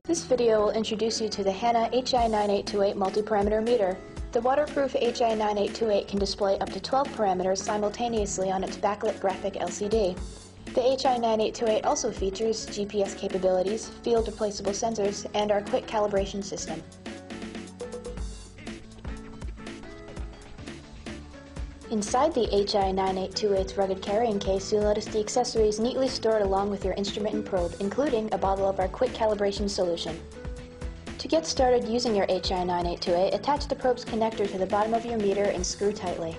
This video will introduce you to the Hanna HI9828 multiparameter meter. The waterproof HI9828 can display up to 12 parameters simultaneously on its backlit graphic LCD. The HI9828 also features GPS capabilities, field replaceable sensors, and our quick calibration system. Inside the HI9828's rugged carrying case, you'll notice the accessories neatly stored along with your instrument and probe, including a bottle of our quick calibration solution. To get started using your HI9828, attach the probe's connector to the bottom of your meter and screw tightly.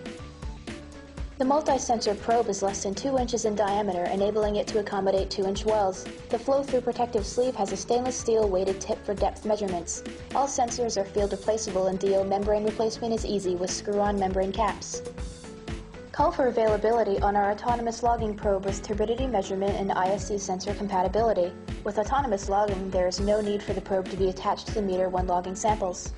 The multi-sensor probe is less than 2 inches in diameter, enabling it to accommodate 2-inch wells. The flow-through protective sleeve has a stainless steel weighted tip for depth measurements. All sensors are field replaceable and DO membrane replacement is easy with screw-on membrane caps. Call for availability on our autonomous logging probe with turbidity measurement and ISC sensor compatibility. With autonomous logging, there is no need for the probe to be attached to the meter when logging samples.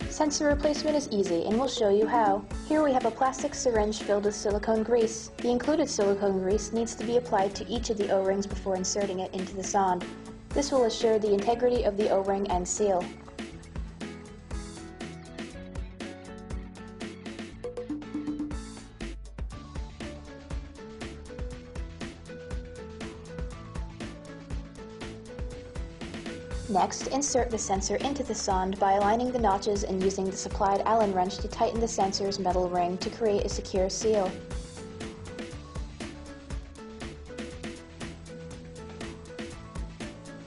Sensor replacement is easy, and we'll show you how. Here we have a plastic syringe filled with silicone grease. The included silicone grease needs to be applied to each of the O-rings before inserting it into the sonde. This will assure the integrity of the O-ring and seal. Next, insert the sensor into the sonde by aligning the notches and using the supplied Allen wrench to tighten the sensor's metal ring to create a secure seal.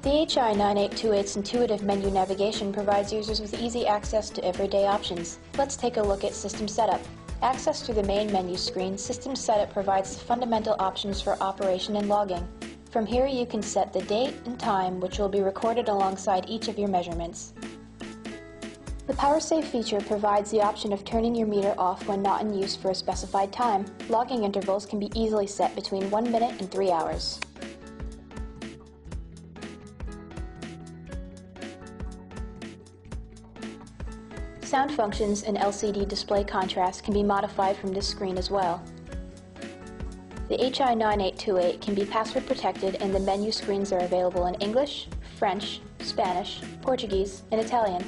The HI9828's intuitive menu navigation provides users with easy access to everyday options. Let's take a look at System Setup. Accessed through the main menu screen, System Setup provides fundamental options for operation and logging. From here you can set the date and time, which will be recorded alongside each of your measurements. The Power Save feature provides the option of turning your meter off when not in use for a specified time. Logging intervals can be easily set between 1 minute and 3 hours. Sound functions and LCD display contrast can be modified from this screen as well. The HI9828 can be password protected, and the menu screens are available in English, French, Spanish, Portuguese, and Italian.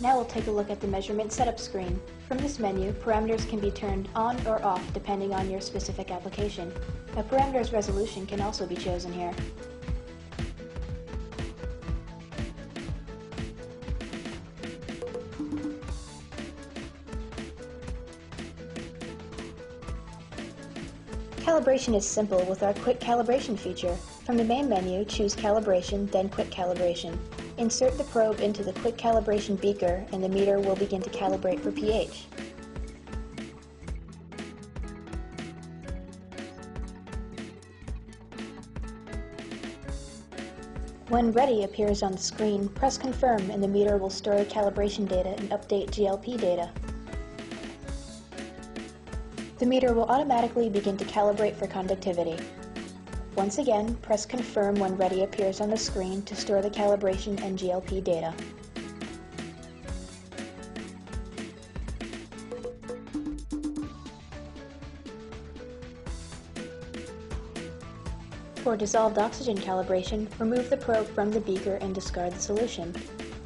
Now we'll take a look at the measurement setup screen. From this menu, parameters can be turned on or off depending on your specific application. A parameter's resolution can also be chosen here. Calibration is simple with our Quick Calibration feature. From the main menu, choose Calibration, then Quick Calibration. Insert the probe into the Quick Calibration beaker and the meter will begin to calibrate for pH. When Ready appears on the screen, press Confirm and the meter will store the calibration data and update GLP data. The meter will automatically begin to calibrate for conductivity. Once again, press Confirm when Ready appears on the screen to store the calibration and GLP data. For dissolved oxygen calibration, remove the probe from the beaker and discard the solution.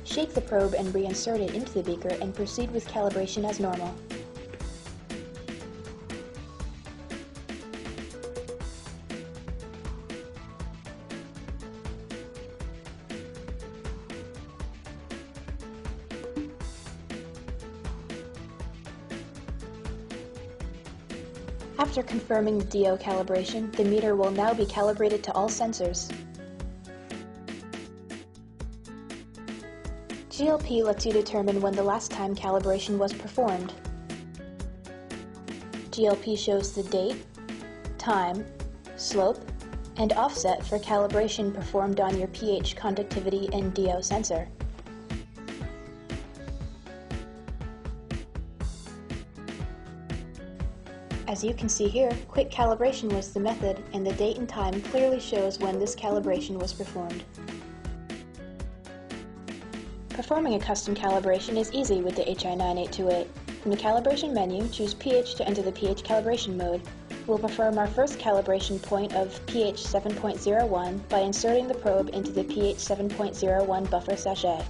Shake the probe and reinsert it into the beaker and proceed with calibration as normal. After confirming the DO calibration, the meter will now be calibrated to all sensors. GLP lets you determine when the last time calibration was performed. GLP shows the date, time, slope, and offset for calibration performed on your pH, conductivity, and DO sensor. As you can see here, Quick Calibration was the method, and the date and time clearly shows when this calibration was performed. Performing a custom calibration is easy with the HI9828. From the calibration menu, choose pH to enter the pH calibration mode. We'll perform our first calibration point of pH 7.01 by inserting the probe into the pH 7.01 buffer sachet.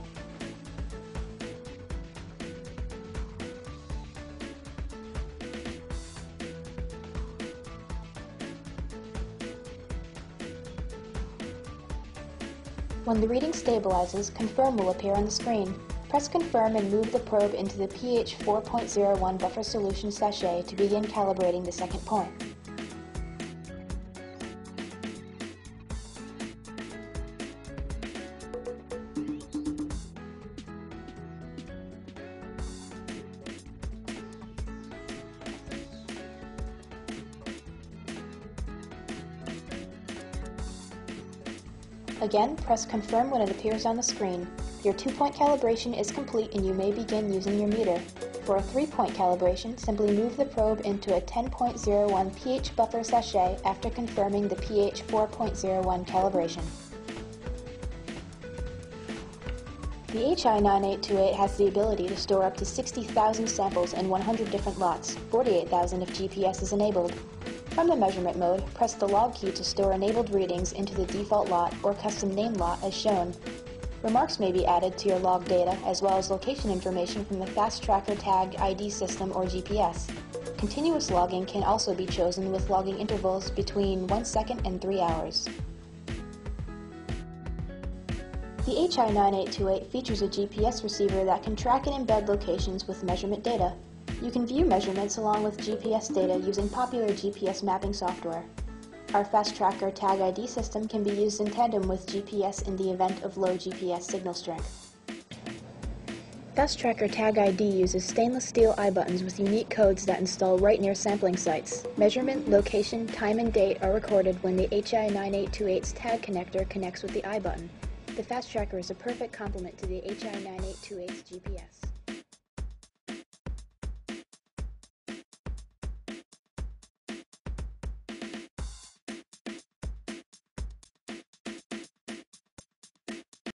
When the reading stabilizes, Confirm will appear on the screen. Press Confirm and move the probe into the pH 4.01 buffer solution sachet to begin calibrating the second point. Again, press Confirm when it appears on the screen. Your 2-point calibration is complete and you may begin using your meter. For a 3-point calibration, simply move the probe into a 10.01 pH buffer sachet after confirming the pH 4.01 calibration. The HI9828 has the ability to store up to 60,000 samples in 100 different lots, 48,000 if GPS is enabled. From the measurement mode, press the log key to store enabled readings into the default lot or custom name lot as shown. Remarks may be added to your log data as well as location information from the Fast Tracker Tag ID system or GPS. Continuous logging can also be chosen with logging intervals between 1 second and 3 hours. The HI9828 features a GPS receiver that can track and embed locations with measurement data. You can view measurements along with GPS data using popular GPS mapping software. Our Fast Tracker Tag ID system can be used in tandem with GPS in the event of low GPS signal strength. Fast Tracker Tag ID uses stainless steel eye buttons with unique codes that install right near sampling sites. Measurement, location, time, and date are recorded when the HI9828's tag connector connects with the eye button. The Fast Tracker is a perfect complement to the HI9828's GPS.